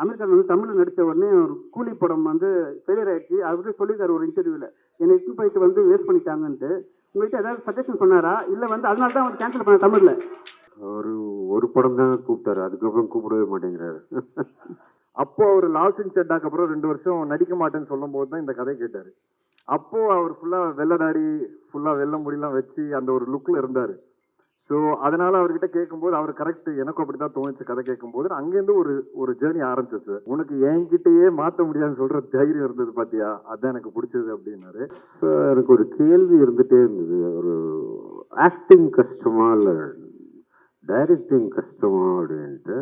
அமெரிக்காவில் வந்து தமிழில் நடித்த உடனே ஒரு கூலி படம் வந்து ஃபெயிலியர் ஆயிடுச்சு. அவர்கிட்ட சொல்லியிருக்காரு ஒரு இன்டர்வியூவில், என்னை இட்டு போயிட்டு வந்து வேஸ்ட் பண்ணிட்டாங்கன்ட்டு. உங்கள்கிட்ட ஏதாவது சஜஷன் சொன்னாரா, இல்லை வந்து அதனால தான் வந்து கேன்சல் பண்ண தமிழில்? ஒரு படம் தான் கூப்பிட்டாரு, அதுக்கப்புறம் கூப்பிடவே மாட்டேங்கிறாரு. அப்போ அவர் லால் சிங் சட்டாக்கு அப்புறம் 2 வருஷம் நடிக்க மாட்டேன்னு சொல்லும் போது தான் இந்த கதை கேட்டாரு. அப்போ அவர் ஃபுல்லா வெள்ளதாடி, ஃபுல்லா வெள்ளை முடியெல்லாம் வச்சு அந்த ஒரு லுக்ல இருந்தாரு. ஸோ அதனால அவர்கிட்ட கேட்கும்போது அவர் கரெக்ட், எனக்கும் அப்படிதான் தோணுச்சு கதை கேட்கும்போது. அங்கேருந்து ஒரு ஜேர்னி ஆரம்பிச்சிச்சு. உனக்கு என்கிட்டயே மாற்ற முடியாதுன்னு சொல்ற தைரியம் இருந்தது பாத்தியா, அதான் எனக்கு பிடிச்சது அப்படின்னாரு. எனக்கு ஒரு கேள்வி இருந்துட்டே இருந்தது, ஒரு ஆக்டிங் கஷ்டமா இல்லை டைரக்டிங் கஷ்டமா அப்படின்ட்டு.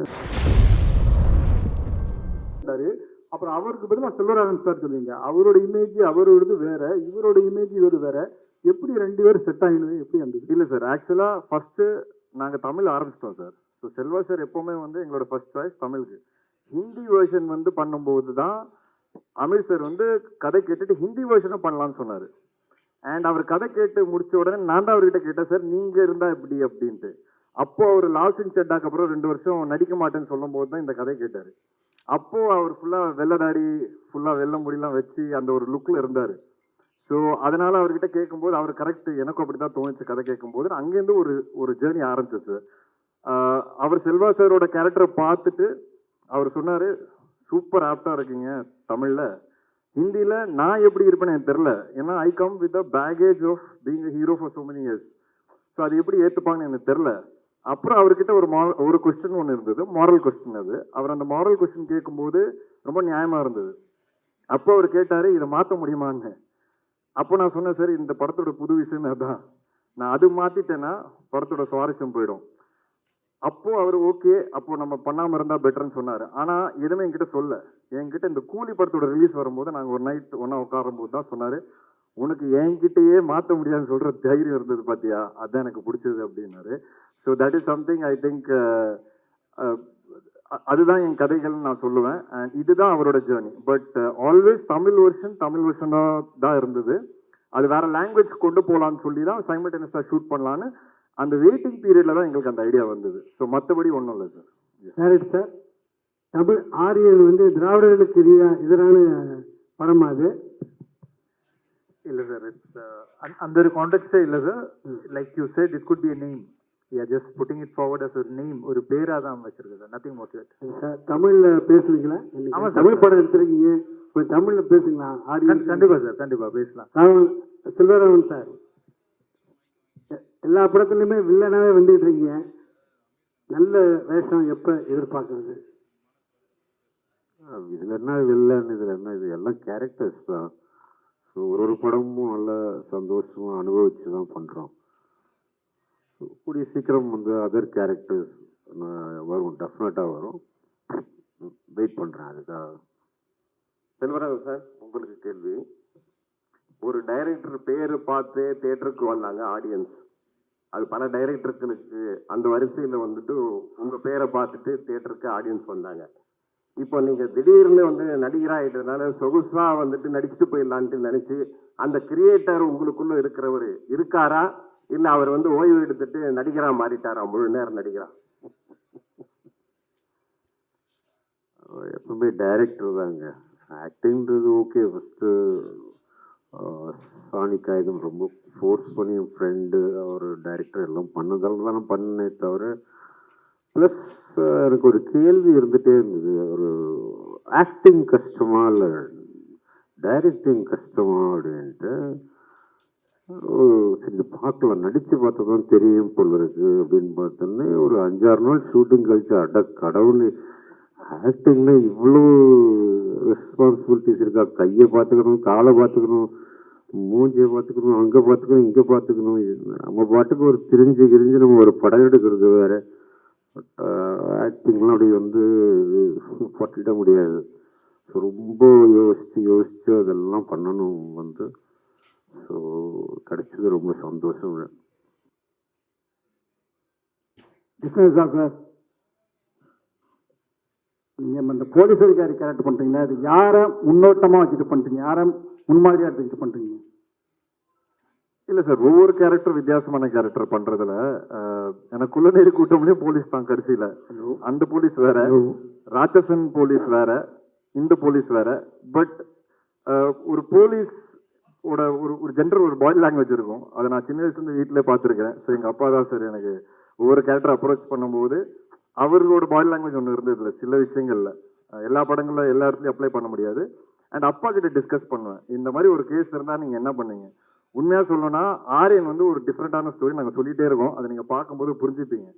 அப்புறம் அவருக்கு பதிலாக செல்வராகவன் சார் சொல்லுவீங்க, அவரோட இமேஜ் அவரோடது வேற, இவரோட இமேஜ் இவரு வேற, எப்படி 2 பேரும் செட் ஆகினது எப்படி இருந்தது? இல்லை சார், ஆக்சுவலாக ஃபர்ஸ்ட் நாங்கள் தமிழ் ஆரம்பிச்சிட்டோம் சார். ஸோ செல்வா சார் எப்போவுமே வந்து எங்களோட ஃபர்ஸ்ட் சாய்ஸ் தமிழுக்கு. ஹிந்தி வேர்ஷன் வந்து பண்ணும்போது தான் அமீர் சார் வந்து கதை கேட்டுட்டு ஹிந்தி வேர்ஷனும் பண்ணலான்னு சொன்னார். அண்ட் அவர் கதை கேட்டு முடிச்ச உடனே நான் தான் அவர்கிட்ட கேட்டேன், சார் நீங்கள் இருந்தால் எப்படி அப்படின்ட்டு. அப்போ அவர் லால் சிங் சட்டாக்கு அப்புறம் 2 வருஷம் நடிக்க மாட்டேன்னு சொல்லும் போது தான் இந்த கதை கேட்டார். அப்போ அவர் ஃபுல்லா வெள்ளதாடி, ஃபுல்லா வெள்ளை முடியெல்லாம் வச்சு அந்த ஒரு லுக்ல இருந்தாரு. ஸோ அதனால அவர்கிட்ட கேட்கும்போது அவர் கரெக்ட், எனக்கும் அப்படிதான் தோணுச்சு கதை கேட்கும்போது. அங்கேருந்து ஒரு ஜேர்னி ஆரம்பிச்சிச்சு. அவர் செல்வா சாரோட கேரக்டரை பார்த்துட்டு அவர் சொன்னாரு, சூப்பர் ஆப்டா இருக்கீங்க தமிழ்ல, ஹிந்தியில நான் எப்படி இருப்பேன்னு எனக்கு தெரியல, ஏன்னா I come with the baggage of being hero for so many years. So அது எப்படி ஏற்றுப்பாங்கன்னு எனக்கு தெரியல. அப்புறம் அவர்கிட்ட ஒரு கொஸ்டின் ஒன்று இருந்தது, மாரல் கொஸ்டின். அது அவர் அந்த மாரல் கொஸ்டின் கேட்கும்போது ரொம்ப நியாயமா இருந்தது. அப்போ அவர் கேட்டாரு, இதை மாற்ற முடியுமான்னு. அப்போ நான் சொன்னேன், சார் இந்த படத்தோட புது விஷயம் அதான், நான் அது மாத்திட்டேன்னா படத்தோட சுவாரஸ்யம் போயிடும். அப்போ அவர் ஓகே, அப்போ நம்ம பண்ணாம இருந்தா பெட்டர்ன்னு சொன்னாரு. ஆனா எதுவுமே என்கிட்ட சொல்ல. என்கிட்ட இந்த கூலி படத்தோட ரிலீஸ் வரும்போது நாங்க ஒரு நைட் ஒன்னா உட்காரும் போது தான் சொன்னாரு, உனக்கு என்கிட்டயே மாற்ற முடியாதுன்னு சொல்ற தைரியம் இருந்தது பாத்தியா, அதான் எனக்கு பிடிச்சது அப்படின்னாரு. So that is something I think, அதுதான் என் கதைகள்னு நான் சொல்லுவேன். அண்ட் இதுதான் அவரோட ஜேர்னி. பட் ஆல்வேஸ் தமிழ் வெர்ஷனாக தான் இருந்தது. அது வேற லாங்குவேஜ் கொண்டு போகலான்னு சொல்லி தான் சைமல்டேனியஸாக ஷூட் பண்ணலான்னு அந்த வெயிட்டிங் பீரியட்ல தான் எங்களுக்கு அந்த ஐடியா வந்தது. ஸோ மற்றபடி ஒன்றும் இல்லை sir. Correct sir. Tamil Aryan வந்து திராவிடர்களுக்கு எதிரான படம் அது இல்லை சார், இட்ஸ் அந்த ஒரு கான்டெக்ஸ்டே இல்லை sir. Like you said, it could be a name. Yeah, just putting it forward as a name, ஒரு பேரா தான் வச்சிருக்கு sir, nothing more to it. Sir தமிழ்ல பேசுவீங்களா? ஆமாம், தமிழ் படம் எடுத்துருக்கீங்க, இப்போ தமிழ்ல பேசுங்களா? கண்டிப்பா சார், கண்டிப்பா பேசலாம். செல்வராகவன் சார், எல்லா படத்துலையுமே வில்லனாவே வந்துட்டு இருக்கீங்க, நல்ல வேஷம் எப்போ எதிர்பார்க்கறது? இதுல என்ன வில்லன், இதுல என்ன, இது எல்லாம் கேரக்டர்ஸ் தான். ஸோ ஒரு படமும் நல்லா சந்தோஷமா அனுபவிச்சு தான் பண்றோம். கூடிய சீக்கிரம் வந்து அதர் கேரக்டர்ஸ் வரும், டெஃபினட்டாக வரும். வெயிட் பண்ணுறேன் அதுக்காக. செல்வராகவன் சார், உங்களுக்கு கேள்வி. ஒரு டைரக்டர் பேரை பார்த்து தேட்டருக்கு வந்தாங்க ஆடியன்ஸ். அது பல டைரக்டர்களுக்கு அந்த வரிசையில் வந்துட்டு உங்கள் பேரை பார்த்துட்டு தேட்டருக்கு ஆடியன்ஸ் வந்தாங்க. இப்போ நீங்கள் திடீர்னு வந்து நடிகராகிட்டதுனால சொகுசாக வந்துட்டு நடிச்சுட்டு போயிடலான்ட்டு நினச்சி அந்த கிரியேட்டர் உங்களுக்குள்ளே இருக்கிறவர் இருக்காரா, இல்லை அவர் வந்து ஓய்வு எடுத்துட்டு நடிகராக மாறிட்டாரா, முழு நேரம் நடிகரா? எப்பவுமே டைரக்டர் தாங்க. ஆக்டிங்கிறது ஓகே. ஃபஸ்ட்டு சாணிக்காயுதம் ரொம்ப ஃபோர்ஸ் பண்ணி என் ஃப்ரெண்டு அவர் டைரக்டர் எல்லாம் பண்ணதால தான் நான் பண்ணே தவிர. ப்ளஸ் எனக்கு ஒரு கேள்வி இருந்துகிட்டே இருந்தது, ஒரு ஆக்டிங் கஷ்டமா இல்லை டைரக்டிங் கஷ்டமா அப்படின்ட்டு. சரி பார்க்கலாம், நடித்து பார்த்ததான் தெரியும் போல இருக்கு அப்படின்னு பார்த்தோன்னே ஒரு 5-6 நாள் ஷூட்டிங் கழிச்சு, அட கடவுள், ஆக்டிங்னா இவ்வளோ ரெஸ்பான்சிபிலிட்டிஸ் இருக்கா, கையை பார்த்துக்கணும், காலை பார்த்துக்கணும், மூஞ்சியை பார்த்துக்கணும், அங்கே பார்த்துக்கணும், இங்கே பார்த்துக்கணும். நம்ம பாட்டுக்கு ஒரு திரிஞ்சு நம்ம ஒரு படம் எடுக்கிறது வேற. பட் ஆக்டிங்லாம் அப்படி வந்து பட்டிட முடியாது. ஸோ ரொம்ப யோசிச்சு அதெல்லாம் பண்ணணும் வந்து. ஸோ கிடைச்சது ரொம்ப சந்தோஷம். சார், நீங்கள் இந்த போலீஸ் அதிகாரி கேரக்டர் பண்ணுறீங்களா, அது யாரை முன்னோட்டமாக வச்சுட்டு பண்ணுறீங்க, யாரை முன்மாதிரியாக எடுத்துக்கிட்டு பண்ணுறீங்க? இல்ல சார், ஒவ்வொரு கேரக்டர் வித்தியாசமான கேரக்டர் பண்றதுல எனக்குள்ள நேரு கூட்டம்லயும் போலீஸ் தான் கடைசியில. அந்த போலீஸ் வேற, ராட்சசன் போலீஸ் வேற, இந்த போலீஸ் வேற. பட் ஒரு போலீஸ் ஒரு ஒரு ஜென்ரல் ஒரு பாடி லாங்குவேஜ் இருக்கும். அதை நான் சின்ன வயசுல இருந்து வீட்டிலே பார்த்துருக்கேன். ஸோ எங்க அப்பா தான் சார் எனக்கு ஒவ்வொரு கேரக்டர் அப்ரோச் பண்ணும்போது அவர்களோட பாடி லாங்குவேஜ் ஒன்று இருந்தது சில விஷயங்கள்ல. எல்லா படங்கள்ல எல்லா இடத்துலையும் அப்ளை பண்ண முடியாது. அண்ட் அப்பா கிட்ட டிஸ்கஸ் பண்ணுவேன், இந்த மாதிரி ஒரு கேஸ் இருந்தா நீங்க என்ன பண்ணீங்க. உண்மையா சொல்லணும்னா ஆரியன் வந்து ஒரு டிஃப்ரெண்டான ஸ்டோரி நாங்கள் சொல்லிட்டே இருக்கோம், அதை நீங்க பார்க்கும்போது புரிஞ்சுப்பீங்க.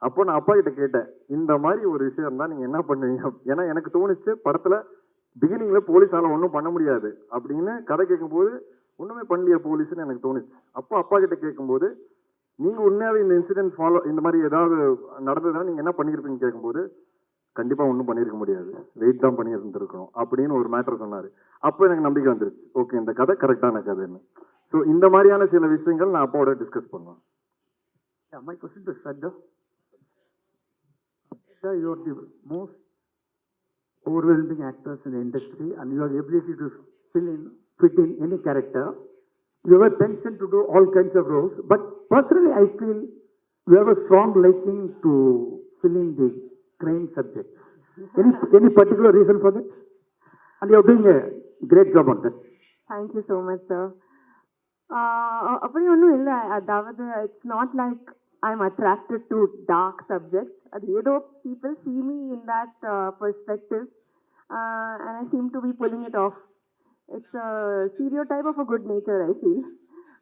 அப்போ நான் அப்பா கிட்ட கேட்டேன், இந்த மாதிரி ஒரு விஷயம் இருந்தா நீங்க என்ன பண்ணுவீங்க. ஏன்னா எனக்கு தோணுச்சு படத்துல பிகினிங்ல போலீஸால ஒன்றும் பண்ண முடியாது அப்படின்னு கதை கேட்கும்போது ஒண்ணுமே பண்ணலையே போலீஸ்னு எனக்கு தோணுச்சு. அப்போ அப்பா கிட்ட கேட்கும்போது நீங்க உண்மையாவே இந்த இன்சிடென்ட் ஃபாலோ இந்த மாதிரி ஏதாவது நடந்ததுன்னா நீங்க என்ன பண்ணிருப்பீங்க கேட்கும்போது கண்டிப்பா ஒன்றும் பண்ணியிருக்க முடியாது, வெயிட் தான் பண்ணி இருந்திருக்கணும் அப்படின்னு ஒரு மேட்டர் சொன்னாரு. அப்போ எனக்கு நம்பிக்கை வந்துருச்சு, ஓகே இந்த கதை கரெக்டான கதைன்னு. ஸோ இந்த மாதிரியான சில விஷயங்கள் நான் அப்பாவோட டிஸ்கஸ் பண்ணுவேன். My question to Shraddha. Shraddha, you are the most overwhelming actors in the industry and your ability to fit in any character. You have a penchant to do all kinds of roles, but personally I feel you have a strong liking to fill in the crime subjects. Any particular reason for that? And you are doing a great job on that. Thank you so much, sir. அப்படி ஒன்றும் இல்லை. அதாவது it's not like I am attracted to dark subjects. அது ஏதோ people see me in that perspective and I seem to be pulling it off. It's a stereotype of a good nature, I feel.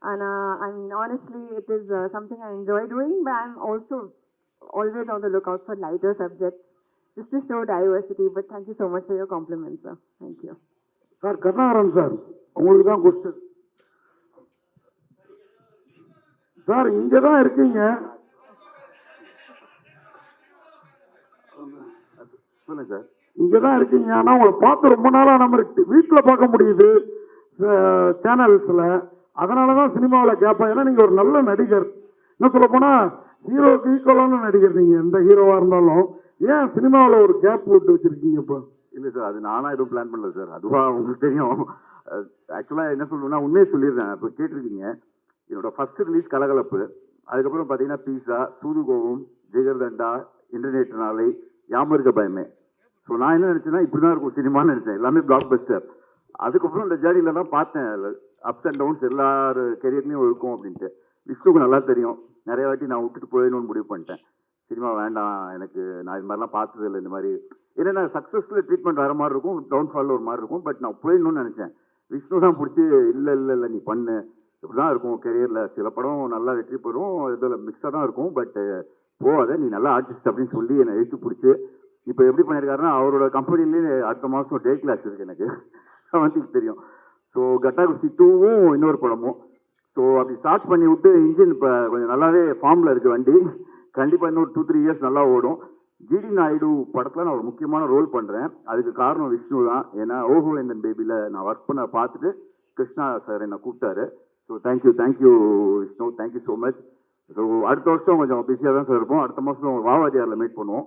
And I mean, honestly, it is something I enjoy doing, but I'm also always on the lookout for lighter subjects just to show diversity. But thank you so much for your compliments, sir. Thank you. Sir Karunakaran sir, உங்களுக்கு தான் question. Sir இங்கே தான் இருக்கீங்க. சொல்லுங்க sir. இங்கே தான் இருக்கீங்க, ஆனால் உங்களை பார்த்து ரொம்ப நாளாக நம்ம வீட்டில் பார்க்க முடியுது சேனல்ஸில். அதனால தான் சினிமாவில் கேட்பேன். ஏன்னா நீங்கள் ஒரு நல்ல நடிகர். என்ன சொல்ல போனால் ஹீரோவுக்கு ஈக்குவலான நடிகர் நீங்கள், எந்த ஹீரோவாக இருந்தாலும். ஏன் சினிமாவில் ஒரு கேப் விட்டு வச்சுருக்கீங்க இப்போ? இல்லை சார், அது நானா எதுவும் பிளான் பண்ணல சார், அதுவாக உங்களுக்கு தெரியும். ஆக்சுவலாக என்ன சொல்லணும்னா உண்மையை சொல்லிடுறேன். இப்போ கேட்டிருக்கீங்க, என்னோட ஃபர்ஸ்ட் ரிலீஸ் கலகலப்பு, அதுக்கப்புறம் பார்த்தீங்கன்னா பீஸா, சூதுகோவம், ஜெகர்தண்டா, இன்டர்நெட் நாளை, யாமருக்க பயமே. ஸோ நான் என்ன நினச்சேன்னா இப்படி தான் இருக்கும் சினிமான்னு நினச்சேன், எல்லாமே பிளாக் பஸ்டர். அதுக்கப்புறம் இந்த ஜேர்னியில் தான் பார்த்தேன் அப்ஸ் அண்ட் டவுன்ஸ் எல்லார் கெரியர்லையும் இருக்கும் அப்படின்ட்டு. விஷ்ணுக்கு நல்லா தெரியும், நிறைய வாட்டி நான் விட்டுட்டு போயிடணும்னு முடிவு பண்ணிட்டேன். சினிமா வேண்டாம் எனக்கு, நான் இது மாதிரிலாம் பார்த்தது இல்லை. இந்த மாதிரி என்னென்னா சக்ஸஸ்ஃபுல் ட்ரீட்மெண்ட் வேறு மாதிரி இருக்கும், டவுன்ஃபால் ஒரு மாதிரி இருக்கும். பட் நான் போயிடணும்னு நினச்சேன். விஷ்ணு தான் பிடிச்சி இல்லை நீ பண்ணு, இப்படி தான் இருக்கும் கெரியரில், சில படம் நல்லா வெற்றி பெறும், இதில் மிக்ஸாக தான் இருக்கும், பட் போகாத நீ நல்லா ஆர்டிஸ்ட் அப்படின்னு சொல்லி என்னை எழுத்து பிடிச்சி இப்போ எப்படி பண்ணியிருக்காருன்னா அவரோட கம்பெனிலேயே அடுத்த மாதம் டே கிளாஸ் இருக்குது எனக்கு வந்து தெரியும். ஸோ கட்டா குஸ்தி 2வும் இன்னொரு படமும். ஸோ அப்படி ஸ்டார்ட் பண்ணி விட்டு இன்ஜின் இப்போ கொஞ்சம் நல்லாவே ஃபார்மில் இருக்குது வண்டி. கண்டிப்பாக இன்னொரு 2-3 இயர்ஸ் நல்லா ஓடும். ஜிடி நாயுடு படத்தில் நான் ஒரு முக்கியமான ரோல் பண்ணுறேன். அதுக்கு காரணம் விஷ்ணு தான். ஏன்னா ஓஹோ எந்தன் பேபியில் நான் ஒர்க் பண்ண பார்த்துட்டு கிருஷ்ணா சார் என்னை கூப்பிட்டாரு. So thank you Vishnu, thank you so much. So அடுத்த வருஷம் கொஞ்சம் பிஸியாக தான் சார் இருப்போம். அடுத்த மாதம் வாவாதியாரில் மீட் பண்ணுவோம்.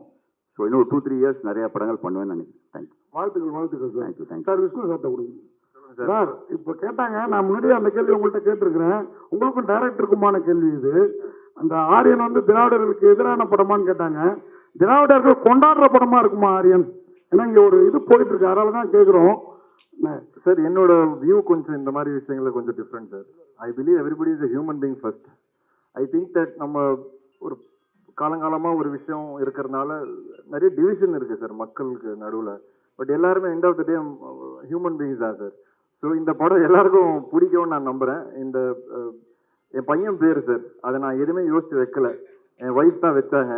ஸோ இன்னும் 2-3 இயர்ஸ் நிறைய படங்கள் பண்ணுவேன்னு நினைக்கிறேன். தேங்க்யூ. வாழ்த்துக்கள் சார். தேங்க்யூ சார் விஷ்ணு சார்ட்ட கொடுங்க சார். இப்போ கேட்டாங்க, நான் முன்னாடியே அந்த கேள்வி உங்கள்கிட்ட கேட்டிருக்கிறேன், உங்களுக்கும் டைரக்டருக்குமான கேள்வி இது. அந்த ஆரியன் வந்து திராவிடர்களுக்கு எதிரான படமான்னு கேட்டாங்க. திராவிடர்கள் கொண்டாடுற படமா இருக்குமா ஆரியன்? ஏன்னா இங்கே ஒரு இது போயிட்டு இருக்கு, அதனால தான் கேட்குறோம் சார். என்னோட வியூ கொஞ்சம் இந்த மாதிரி விஷயங்களை கொஞ்சம் different sir. I believe everybody is a human being first. I think that நம்ம ஒரு காலங்காலமாக ஒரு விஷயம் இருக்கிறதுனால நிறைய டிவிஷன் இருக்குது சார் மக்களுக்கு நடுவில். பட் எல்லாருமே end of the day human beings தான் சார். ஸோ இந்த படம் எல்லாருக்கும் பிடிக்கும்னு நான் நம்புகிறேன். இந்த என் பையன் பேர் சார், அதை நான் எதுவுமே யோசிச்சு வைக்கல, என் ஒய்ஃப் தான் வச்சாங்க.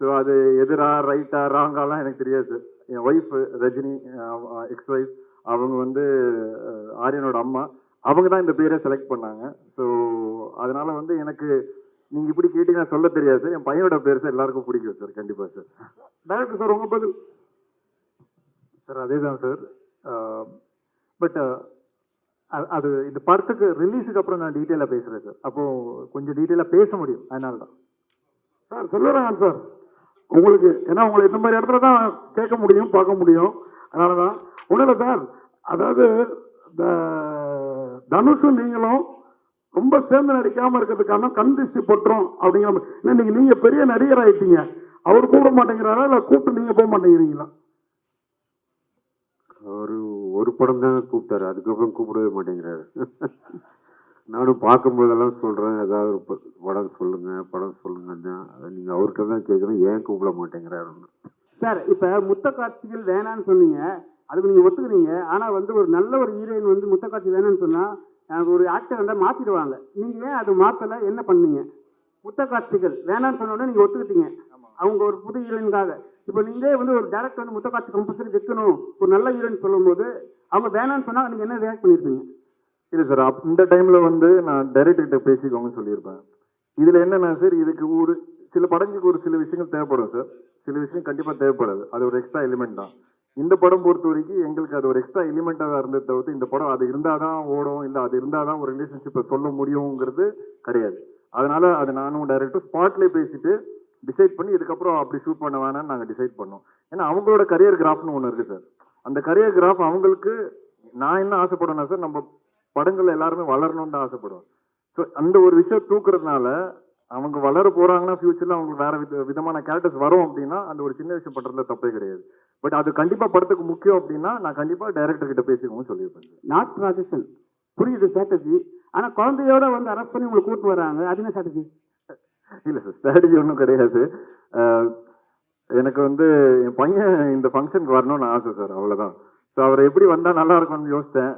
ஸோ அது எதிரா ரைட்டா ராங்காலாம் எனக்கு தெரியாது சார். என் ஒய்ஃப் ரஜினி, எக்ஸ் ஒய்ஃப், அவங்க வந்து ஆரியனோட அம்மா, அவங்க தான் இந்த பேரை செலக்ட் பண்ணாங்க. ஸோ அதனால வந்து எனக்கு நீங்கள் இப்படி கேட்டீங்கன்னா சொல்ல தெரியாது சார். என் பையனோட பேர் சார் எல்லாருக்கும் பிடிக்கும் சார். கண்டிப்பாக சார். டைரக்டர் சார் உங்கள் பதில்? சார் அதே தான் சார். பட் அது இந்த படத்துக்கு ரிலீஸுக்கு அப்புறம் நான் டீட்டெயிலாக பேசுகிறேன் சார். அப்போது கொஞ்சம் டீட்டெயிலாக பேச முடியும், அதனால தான் சார் சொல்லுறேன் சார் உங்களுக்கு. ஏன்னா உங்களை இந்த மாதிரி இடத்துல தான் கேட்க முடியும், பார்க்க முடியும், அதனால தான். ஒன்றும் இல்லை சார், அதாவது தனுஷும் நீங்களும் ரொம்ப சேர்ந்து நடிக்காம இருக்கிறதுக்கான கண் திருஷ்டி பட்டுரும் அப்படிங்கிற மாதிரி. இன்னைக்கு நீங்க பெரிய நடிகர் ஆயிட்டீங்க, அவர் கூப்பிட மாட்டேங்கிறாரா இல்ல கூப்பிட்டு நீங்க போக மாட்டேங்கிறீங்களா? ஒரு படம் தான் கூப்பிட்டாரு, அதுக்கப்புறம் கூப்பிடவே மாட்டேங்கிறாரு. நானும் பார்க்கும்போதெல்லாம் சொல்றேன், ஏதாவது ஒரு படம் சொல்லுங்கன்னா நீங்க அவர்கிட்ட தான் கேட்குறேன், ஏன் கூப்பிட மாட்டேங்கிறாருன்னு. சார் இப்ப முத்த காட்சிகள் வேணான்னு சொன்னீங்க, அதுக்கு நீங்க ஒத்துக்கிறீங்க. ஆனா வந்து ஒரு நல்ல ஒரு ஹீரோயின் வந்து முத்த காட்சி வேணும்னு சொன்னா ஒரு ஆக்டர் வந்தா மாத்திடுவாங்க. நீங்க ஏன் அது மாத்தல, என்ன பண்ணீங்க? முத்த காட்சிகள் வேணான்னு சொன்ன உடனே நீங்க ஒத்துக்கிட்டீங்க, அவங்க ஒரு புது ஹீரோயினுக்காக. இப்போ நீங்களே வந்து ஒரு டேரக்டர் வந்து முத்த காட்சி கம்பல்சரி வைக்கணும் ஒரு நல்ல ஹீரோயின் சொல்லும்போது அவங்க வேணான்னு சொன்னா நீங்க என்ன ரியாக்ட் பண்ணிருப்பீங்க? இல்லை சார், இந்த டைம்ல வந்து நான் டைரக்டர்கிட்ட பேசிக்கோங்கன்னு சொல்லியிருப்பேன். இதுல என்னன்னா சார், இதுக்கு ஒரு சில படங்களுக்கு ஒரு சில விஷயங்கள் தேவைப்படும் சார், சில விஷயம் கண்டிப்பா தேவைப்படாது. அது ஒரு எக்ஸ்ட்ரா எலிமெண்ட் தான். இந்த படம் பொறுத்த வரைக்கும் எங்களுக்கு அது ஒரு எக்ஸ்ட்ரா எலிமெண்ட்டாக இருந்ததை தவிர்த்து இந்த படம் அது இருந்தாதான் ஓடும், இல்லை அது இருந்தாதான் ஒரு ரிலேஷன்ஷிப்பை சொல்ல முடியுங்கிறது கிடையாது. அதனால அது நானும் டைரக்டர் ஸ்பாட்லேயே பேசிட்டு டிசைட் பண்ணி இதுக்கப்புறம் அப்படி ஷூட் பண்ண வேணாம்னு நாங்கள் டிசைட் பண்ணோம். ஏன்னா அவங்களோட கரியர் கிராஃப்னு ஒன்று இருக்கு சார். அந்த கரியர் கிராஃப் அவங்களுக்கு நான் என்ன ஆசைப்படுவேன்னா சார், நம்ம படங்கள் எல்லாருமே வளரணும்னு தான் ஆசைப்படுவேன். ஸோ அந்த ஒரு விஷயம் தூக்குறதுனால அவங்க வளர போறாங்கன்னா ஃபியூச்சர்ல அவங்களுக்கு வேற விதமான கேரக்டர்ஸ் வரும் அப்படின்னா அந்த ஒரு சின்ன விஷயம் பண்றதுல தப்பே கிடையாது. பட் அது கண்டிப்பா படத்துக்கு முக்கியம் அப்படின்னா நான் கண்டிப்பா டைரக்டர் கிட்ட பேசிக்கோங்க சொல்லியிருப்பேன். நாட் ராஜேஷன் புரியுது ஸ்ட்ராட்டஜி, ஆனா குழந்தையோட வந்து அரெஸ்ட் பண்ணி உங்களை கூட்டு வராங்க, அது என்ன ஸ்ட்ராட்டஜி? இல்ல சார், ஸ்ட்ராட்டஜி ஒன்றும் கிடையாது. எனக்கு வந்து என் பையன் இந்த ஃபங்க்ஷனுக்கு வரணும்னு ஆசை சார், அவ்வளவுதான். ஸோ அவர் எப்படி வந்தா நல்லா இருக்கும்னு யோசித்தேன்.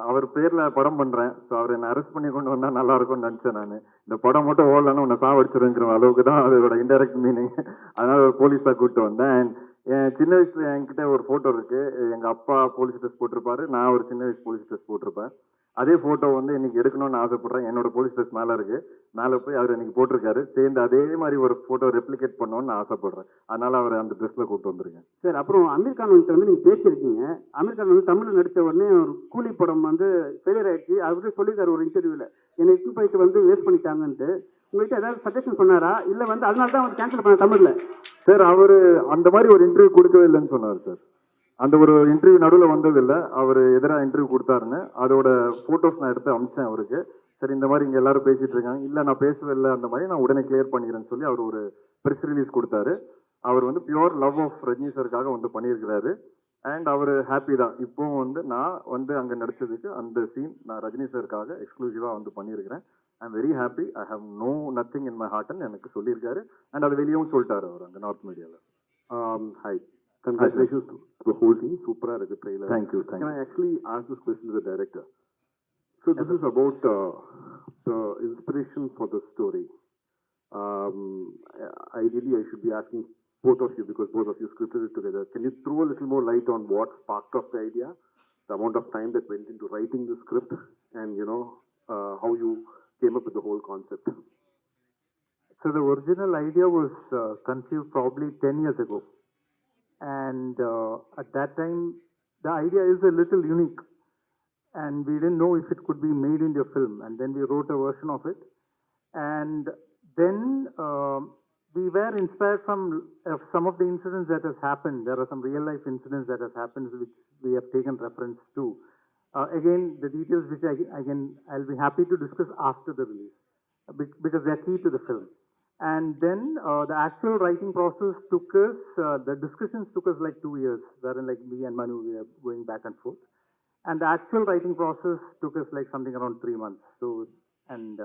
அவர் பேர்ல படம் பண்றேன், ஸோ அவர் என்ன அரெஸ்ட் பண்ணி கொண்டு வந்தா நல்லா இருக்கும்னு நினைச்சேன். நான் இந்த படம் மட்டும் ஓடலன்னு உன்னை சாவடிச்சிருங்கிற அளவுக்கு தான் அதோட இன்டைரக்ட் மீனிங். அதனால ஒரு போலீஸா கூப்பிட்டு வந்தேன். என் சின்ன வயசுல என்கிட்ட ஒரு போட்டோ இருக்கு. எங்க அப்பா போலீஸ் ட்ரெஸ் போட்டிருப்பாரு, நான் ஒரு சின்ன வயசு போலீஸ் ட்ரெஸ் போட்டிருப்பேன். அதே போட்டோ வந்து இன்னைக்கு எடுக்கணும்னு ஆசைப்படுறேன். என்னோட போலீஸ் ட்ரெஸ் மேல இருக்கு, மேல போய் அவர் இன்னைக்கு போட்டிருக்காரு. சேர்ந்து அதே மாதிரி ஒரு போட்டோ ரெப்ளிகேட் பண்ணணும்னு நான் ஆசைப்படுறேன். அதனால அவர் அந்த ட்ரெஸ்ல கூப்பிட்டு வந்திருக்கேன். சார் அப்புறம் அமீர் கான் வந்து நீங்க பேசியிருக்கீங்க. அமீர் கான் வந்து தமிழ்ல நடிச்ச உடனே ஒரு கூலி படம் வந்து ஃபெயிலியர் ஆயிடுச்சு. அவர்கிட்ட சொல்லியிருக்காரு ஒரு இன்டர்வியூல, என்னை இட்டு போயிட்டு வந்து வேஸ்ட் பண்ணிட்டாங்கன்ட்டு. உங்கள்கிட்ட ஏதாவது சஜஷன் சொன்னாரா, இல்ல வந்து அதனால தான் வந்து கேன்சல் பண்ண தமிழ்ல? சார் அவரு அந்த மாதிரி ஒரு இன்டர்வியூ கொடுக்கவே இல்லைன்னு சொன்னார் சார். அந்த ஒரு இன்டர்வியூ நடுவில் வந்ததில்லை. அவர் எதிராக இன்டர்வியூ கொடுத்தாருன்னு அதோட ஃபோட்டோஸ் நான் எடுத்து அனுப்பிச்சேன் அவருக்கு. சரி இந்த மாதிரி இங்கே எல்லாரும் பேசிட்டு இருக்காங்க, இல்லை நான் பேசவே இல்லை, அந்த மாதிரி நான் உடனே கிளியர் பண்ணிக்கிறேன்னு சொல்லி அவர் ஒரு ப்ரெஸ் ரிலீஸ் கொடுத்தாரு. அவர் வந்து பியூர் லவ் ஆஃப் ரஜினி சருக்காக வந்து பண்ணியிருக்கிறாரு. அண்ட் அவர் ஹாப்பி தான். இப்போவும் வந்து நான் வந்து அங்கே நடிச்சதுக்கு அந்த சீன் நான் ரஜினி சருக்காக எக்ஸ்க்ளூசிவாக வந்து பண்ணியிருக்கிறேன். I am very happy, I have no nothing in my ஹார்ட்னு எனக்கு சொல்லியிருக்காரு. அண்ட் அது வெளியவும் சொல்லிட்டாரு அவர் அங்கே நார்த் மீடியாவில். Hi. Congratulations to the whole team. Super the trailer. Thank you. Can I actually ask this question to the director? So this is about the inspiration for the story. Ideally, I should be asking both of you because both of you scripted it together. Can you throw a little more light on what sparked off the idea, the amount of time that went into writing the script, and how you came up with the whole concept? So the original idea was conceived probably 10 years ago. And at that time, the idea is a little unique. And we didn't know if it could be made into a film. And then we wrote a version of it. And then we were inspired from some of the incidents that has happened. There are some real life incidents that has happened which we have taken reference to. Again, the details which I'll be happy to discuss after the release because they are key to the film. And then the actual writing process took us, the discussions took us like 2 years, wherein like me and Manu, we are going back and forth. And the actual writing process took us like something around 3 months. So, and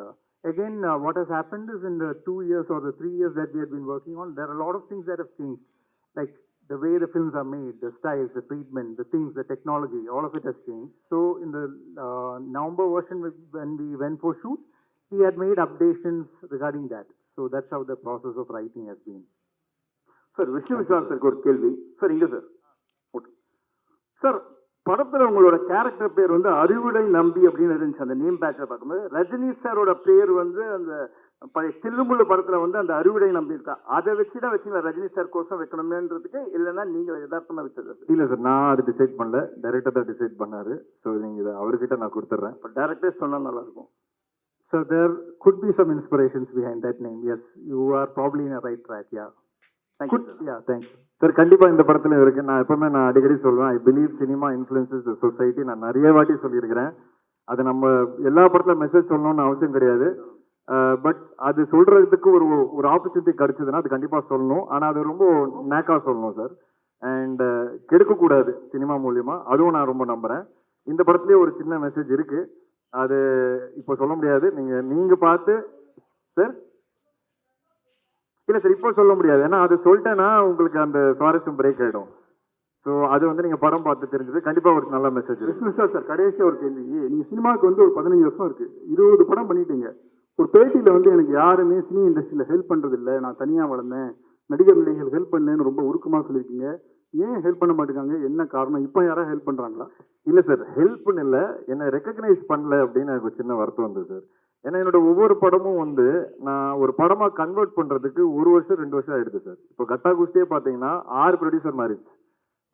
again, what has happened is in the 2 years or the 3 years that we have been working on, there are a lot of things that have changed. Like the way the films are made, the styles, the treatment, the things, the technology, all of it has changed. So in the November version, when we went for shoot, we had made updations regarding that. So that's how the process of writing has been. Sir Vishnu Vishal சாருக்கு ஒரு கேள்வி sir. இங்க sir sir படத்துல உங்களோட character பேர் வந்து அறிவுடை நம்பி அப்படின்னு இருந்துச்சு. அந்த நேம் பேட்ல பார்க்கும்போது ரஜினி சாரோட பேர் வந்து அந்த பழைய தில்லுமுள்ளு படத்துல வந்து அந்த அறிவுடை நம்பி இருக்கா, அதை வச்சுதான் வச்சுங்களா ரஜினி சார் கோசம் வைக்கணுமேன்றதுக்கு, இல்லைன்னா நீங்க யதார்த்தமா வச்சது? இல்லை சார், நான் அது டிசைட் பண்ணல, டைரக்டர் தான் டிசைட் பண்ணாரு. ஸோ நீங்க இதை அவர்கிட்ட நான் கொடுத்துட்றேன். இப்போ டைரக்டே சொன்னா நல்லா இருக்கும். So there could be some inspirations behind that name. Yes, you are probably in a right track. Yeah. Thank you. Yeah, thank you. Sir கண்டிப்பா இந்த படத்துல இருக்கு. நான் எப்பவுமே அடிக்கடி சொல்லுவேன், I believe cinema influences the society. நான் நிறைய வாட்டி சொல்லியிருக்கிறேன். அது நம்ம எல்லா படத்துல மெசேஜ் சொல்லணும்னு அவசியம் கிடையாது. பட் அது சொல்றதுக்கு ஒரு ஒரு ஆப்பர்ச்சுனிட்டி கிடைச்சதுன்னா அது கண்டிப்பா சொல்லணும். ஆனா அது ரொம்ப நேக்கா சொல்லணும் சார். அண்ட் கெடுக்கக்கூடாது சினிமா மூலியமா, அதுவும் நான் ரொம்ப நம்புறேன். இந்த படத்துலயே ஒரு சின்ன மெசேஜ் இருக்கு, அது இப்போ சொல்ல முடியாது. நீங்க பார்த்து சார், இல்ல சார் இப்போ சொல்ல முடியாது, ஏன்னா அது சொல்லிட்டேன்னா உங்களுக்கு அந்த சுவாரஸ்யம் பிரேக் ஆயிடும். ஸோ அது வந்து நீங்க படம் பார்த்து தெரிஞ்சது கண்டிப்பா ஒரு நல்ல மெசேஜ் இருக்கு. சார் கடைசியா ஒரு கேள்வி, நீங்க சினிமாவுக்கு வந்து ஒரு 15 வருஷம் இருக்கு, 20 படம் பண்ணிட்டீங்க. ஒரு பேட்டியில வந்து எனக்கு யாருமே சினி இண்டஸ்ட்ரியில ஹெல்ப் பண்றது இல்லை, நான் தனியா வளர்ந்தேன், நடிகர் நடிகைகள் ஹெல்ப் பண்ணேன்னு ரொம்ப உருக்கமா சொல்லியிருக்கீங்க. ஏன் ஹெல்ப் பண்ண மாட்டேங்காங்க, என்ன காரணம்? இப்போ யாராவது ஹெல்ப் பண்றாங்களா? இல்ல சார், ஹெல்ப்னு இல்லை, என்ன ரெக்கக்னைஸ் பண்ணல அப்படின்னு எனக்கு ஒரு சின்ன வருத்தம் வந்தது சார். ஏன்னா என்னோட ஒவ்வொரு படமும் வந்து நான் ஒரு படமா கன்வெர்ட் பண்றதுக்கு 1 வருஷம் 2 வருஷம் ஆயிடுது சார். இப்போ கட்டா குஸ்தியே பாத்தீங்கன்னா 6 ப்ரொடியூசர் மாறிடுச்சு.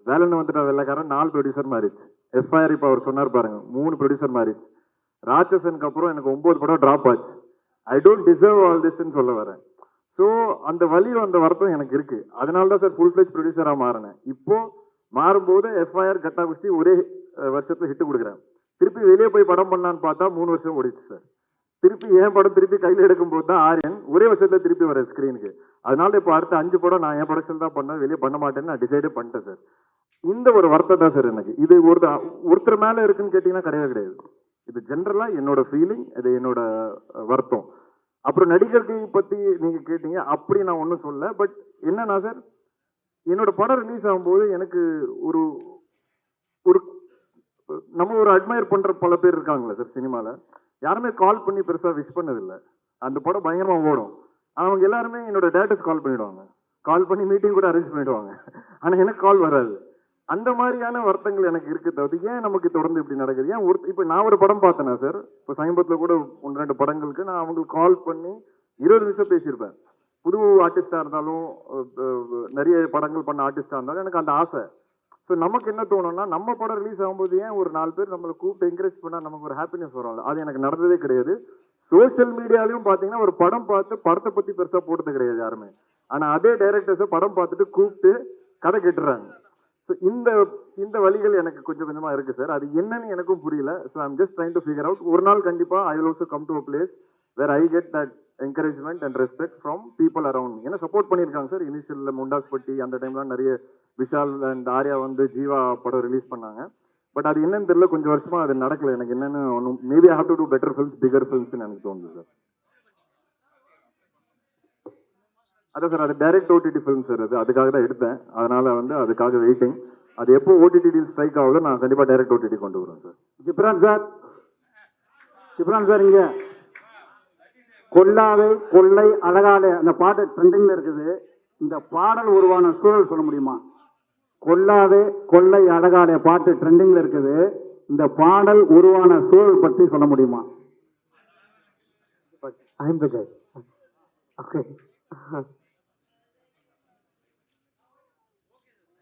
வேலைன்னு வந்துட்டா வெள்ளக்காரன் 4 ப்ரொடியூசர் மாறிடுச்சு. எஃப்ஐஆர் இப்போ அவர் சொன்னார் பாருங்க, 3 ப்ரொடியூசர் மாறிடுச்சு. ராட்சசனுக்கு அப்புறம் எனக்கு 9 படம் டிராப் ஆச்சு. ஐ டோன்ட் டிசர்வ் ஆல் திஸ்ன்னு சொல்ல வரேன். ஸோ அந்த வலியும் அந்த வருத்தம் எனக்கு இருக்கு. அதனால தான் சார் ஃபுல் ஃபிளெஜ் ப்ரொடியூசராக மாறினேன். இப்போ மாறும்போது எஃப்ஐஆர் கட்டா குஸ்தி ஒரே வருஷத்துல ஹிட் கொடுக்குறேன். திருப்பி வெளியே போய் படம் பண்ணலான்னு பார்த்தா 3 வருஷம் ஓடிச்சு சார். திருப்பி என் படம் திருப்பி கையில் எடுக்கும் போது தான் ஆரியன் ஒரே வருஷத்துல திருப்பி வர ஸ்கிரீனுக்கு. அதனால இப்போ அடுத்த 5 படம் நான் என் ப்ரொடக்ஷன் தான் பண்ணேன், வெளியே பண்ண மாட்டேன்னு நான் டிசைடே பண்ணிட்டேன் சார். இந்த ஒரு வருத்தம் தான் சார் எனக்கு. இது ஒருத்தர் மேல இருக்குன்னு கேட்டீங்கன்னா கிடையவே கிடையாது. இது ஜென்ரலா என்னோட ஃபீலிங், இது என்னோட வருத்தம். அப்புறம் நடிகர்கள் பத்தி நீங்க கேட்டீங்க, அப்படி நான் ஒன்றும் சொல்லல. பட் என்னன்னா சார், என்னோட படம் ரிலீஸ் ஆகும்போது எனக்கு ஒரு ஒரு நம்ம ஒரு அட்மையர் பண்ற பல பேர் இருக்காங்களே சார் சினிமால, யாருமே கால் பண்ணி பெருசா விஷ் பண்ணதில்லை. அந்த படம் பயங்கரமா ஓடும், அவங்க எல்லாருமே என்னோட டேரக்டர்ஸ் கால் பண்ணிடுவாங்க, கால் பண்ணி மீட்டிங் கூட அரேஞ்ச் பண்ணிடுவாங்க. ஆனா எனக்கு கால் வராது. அந்த மாதிரியான வருத்தங்கள் எனக்கு இருக்கு. தவிர ஏன் நமக்கு தொடர்ந்து இப்படி நடக்குது? ஏன் இப்போ நான் ஒரு படம் பார்த்தேன்னா சார், இப்போ சமீபத்தில் கூட 1-2 படங்களுக்கு நான் அவங்களுக்கு கால் பண்ணி 20 நிமிஷம் பேசியிருப்பேன். புது ஆர்டிஸ்டா இருந்தாலும் நிறைய படங்கள் பண்ண ஆர்டிஸ்டா இருந்தாலும் எனக்கு அந்த ஆசை. ஸோ நமக்கு என்ன தோணும்னா, நம்ம படம் ரிலீஸ் ஆகும்போது ஏன் ஒரு 4 பேர் நம்மளை கூப்பிட்டு என்கரேஜ் பண்ணா நமக்கு ஒரு ஹாப்பினஸ் வரும்ல. அது எனக்கு நடந்ததே கிடையாது. சோசியல் மீடியாலையும் பார்த்தீங்கன்னா ஒரு படம் பார்த்து படத்தை பத்தி பெருசா போட்டது கிடையாது யாருமே. ஆனா அதே டைரக்டர்ஸை படம் பார்த்துட்டு கூப்பிட்டு கதை கேட்டுறாங்க. ஸோ இந்த வழிகள் எனக்கு கொஞ்சம் கொஞ்சமா இருக்கு சார். அது என்னன்னு எனக்கும் புரியல. So I'm just trying to figure out. ஒரு நாள் கண்டிப்பா I will also come to a place where I get that encouragement and respect from people around. ஏன்னா சப்போர்ட் பண்ணியிருக்காங்க சார். இனிஷியல்ல முண்டாஸ்பட்டி அந்த டைம்லாம் நிறைய விஷால் அண்ட் ஆர்யா வந்து ஜீவா படம் ரிலீஸ் பண்ணாங்க. பட் அது என்னன்னு தெரியல, கொஞ்சம் வருஷமா அது நடக்கல. எனக்கு என்னன்னு ஒன்றும், maybe I have to do better films, bigger ஃபிலிம்ஸ்னு எனக்கு தோணுது சார். அதான் சார், அது டைரக்ட் ஓடிடி ஃபிலிம் சார். அதுக்காக தான் எடுத்தேன். அதனால வந்து அதுக்காக வெயிட்டிங். அது எப்போ ஓடிடி டீல் ஸ்ட்ரைக் ஆகுதோ நான் கண்டிப்பா டைரக்ட் ஓடிடி கொண்டு வருவேன் சார். ஜிப்ரான் சார் இங்க கொல்லாவை கொள்ளை அழகாலே அந்த பாட்டு ட்ரெண்டிங்ல இருக்குது. இந்த பாடல் உருவான சூழல் சொல்ல முடியுமா? கொல்லாவே கொள்ளை அழகாலே பாட்டு ட்ரெண்டிங்ல இருக்குது. இந்த பாடல் உருவான சூழல் பற்றி சொல்ல முடியுமா? I'm the guy. Okay.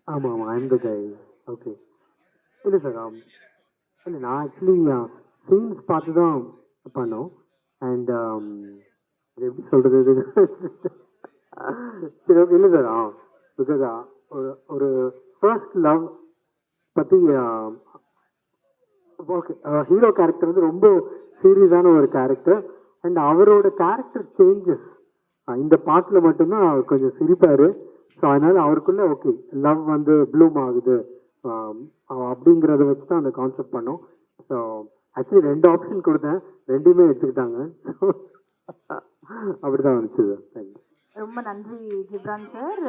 ஆமாம் ஆமாம், ஐம் த கை. ஓகே. இல்லை சார், இல்லை நான் ஆக்சுவலி சீன்ஸ் பார்த்து தான் பண்ணோம். அண்ட் அது எப்படி சொல்கிறது, சரி ஓகே. இல்லை சார், பிகாஸ் ஒரு ஃபர்ஸ்ட் லவ் பற்றி ஓகே. ஹீரோ கேரக்டர் வந்து ரொம்ப சீரியஸான ஒரு கேரக்டர். அண்ட் அவரோட கேரக்டர் சேஞ்சஸ் இந்த பாட்டில் மட்டும்தான் அவர் கொஞ்சம் சிரிப்பார். ஸோ அதனால அவருக்குள்ள ஓகே லவ் வந்து ப்ளூம் ஆகுது அப்படிங்கிறத வச்சு தான் அந்த கான்செப்ட் பண்ணோம். ஸோ ஆக்சுவலி 2 ஆப்ஷன் கொடுத்தேன், 2மே எடுத்துக்கிட்டாங்க. அப்படிதான் வந்துச்சு. ரொம்ப நன்றி ஜிப்ரான் சார்.